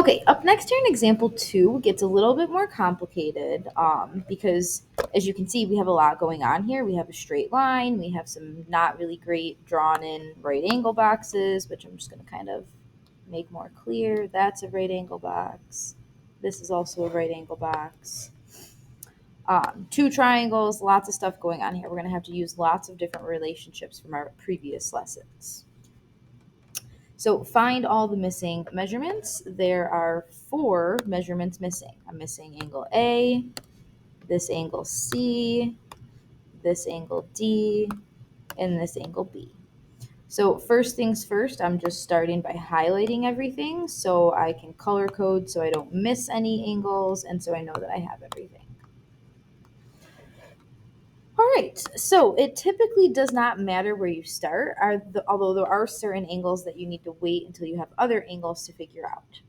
Okay, up next here in example 2 gets a little bit more complicated because as you can see, we have a lot going on here. We have a straight line, we have some not really great drawn in right angle boxes, which I'm just going to kind of make more clear. That's a right angle box. This is also a right angle box. Two triangles, lots of stuff going on here. We're going to have to use lots of different relationships from our previous lessons. So find all the missing measurements. There are 4 measurements missing. I'm missing angle A, this angle C, this angle D, and this angle B. So first things first, I'm just starting by highlighting everything so I can color code so I don't miss any angles and so I know that I have everything. All right, so it typically does not matter where you start, although there are certain angles that you need to wait until you have other angles to figure out.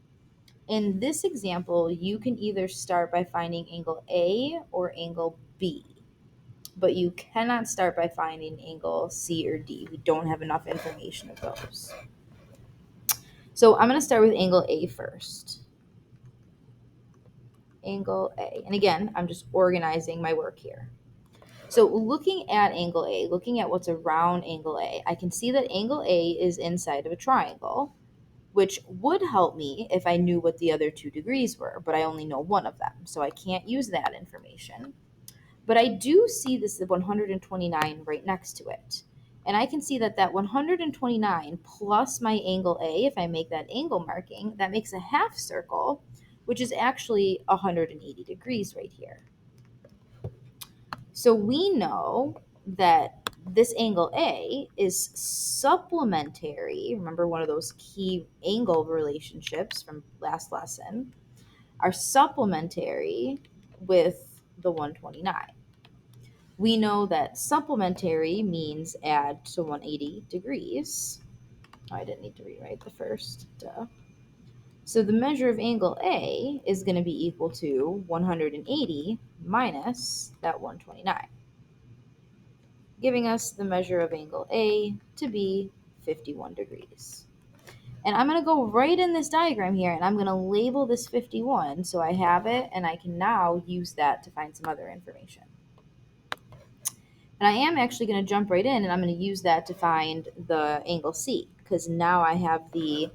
In this example, you can either start by finding angle A or angle B, but you cannot start by finding angle C or D. We don't have enough information of those. So I'm going to start with angle A first. Angle A. And again, I'm just organizing my work here. So looking at angle A, looking at what's around angle A, I can see that angle A is inside of a triangle, which would help me if I knew what the other 2 degrees were, but I only know one of them, so I can't use that information. But I do see this 129 right next to it. And I can see that that 129 plus my angle A, if I make that angle marking, that makes a half circle, which is actually 180 degrees right here. So we know that this angle A is supplementary. Remember one of those key angle relationships from last lesson are supplementary with the 129. We know that supplementary means add to 180 degrees. Oh, I didn't need to rewrite the first. Duh. So the measure of angle A is going to be equal to 180 minus that 129. Giving us the measure of angle A to be 51 degrees. And I'm going to go right in this diagram here and I'm going to label this 51 so I have it and I can now use that to find some other information. And I am actually going to jump right in and I'm going to use that to find the angle C because now I have the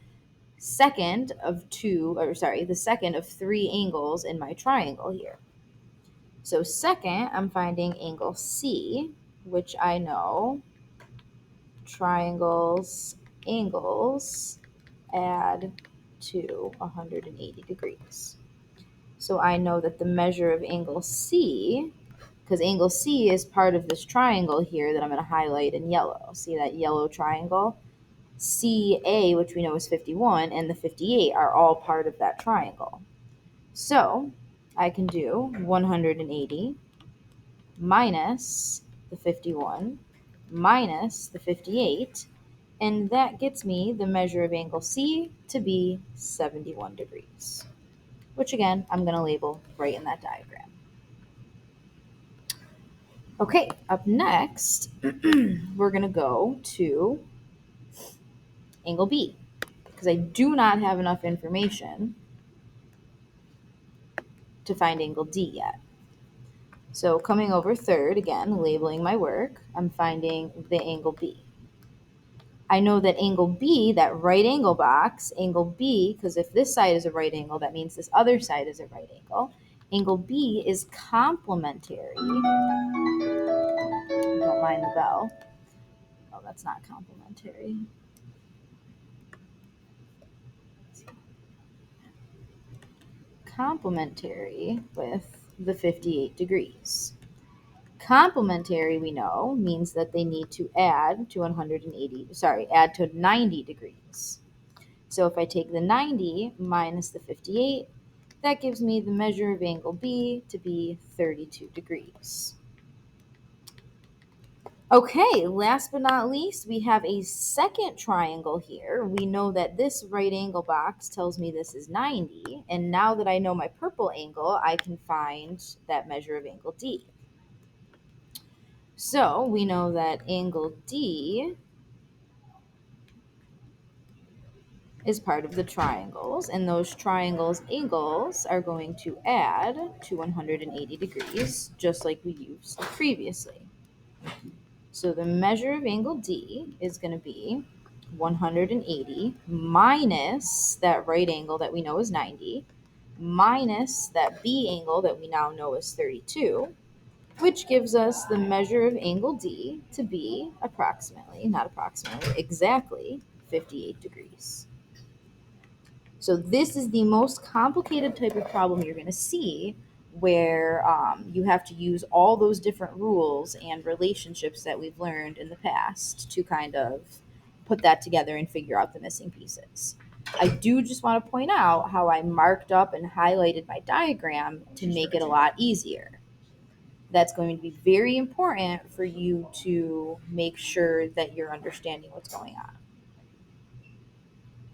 second of 3 angles in my triangle here. So second, I'm finding angle C, which I know triangles, angles add to 180 degrees. So I know that the measure of angle C, because angle C is part of this triangle here that I'm going to highlight in yellow. See that yellow triangle? CA, which we know is 51, and the 58 are all part of that triangle. So I can do 180 minus the 51 minus the 58, and that gets me the measure of angle C to be 71 degrees, which again, I'm going to label right in that diagram. Okay, up next, we're going to go to angle B, because I do not have enough information to find angle D yet. So coming over third, again, labeling my work, I'm finding the angle B. I know that angle B, that right angle box, angle B, because if this side is a right angle, that means this other side is a right angle. Angle B is complementary. Don't mind the bell. Oh, that's not complementary. Complementary with the 58 degrees. Complementary, we know, means that they need to add to 90 degrees. So if I take the 90 minus the 58, that gives me the measure of angle B to be 32 degrees. Okay, last but not least, we have a second triangle here. We know that this right angle box tells me this is 90, and now that I know my purple angle, I can find that measure of angle D. So we know that angle D is part of the triangles, and those triangles' angles are going to add to 180 degrees, just like we used previously. So the measure of angle D is going to be 180 minus that right angle that we know is 90, minus that B angle that we now know is 32, which gives us the measure of angle D to be exactly 58 degrees. So this is the most complicated type of problem you're going to see, where you have to use all those different rules and relationships that we've learned in the past to kind of put that together and figure out the missing pieces. I do just want to point out how I marked up and highlighted my diagram to make it a lot easier. That's going to be very important for you to make sure that you're understanding what's going on.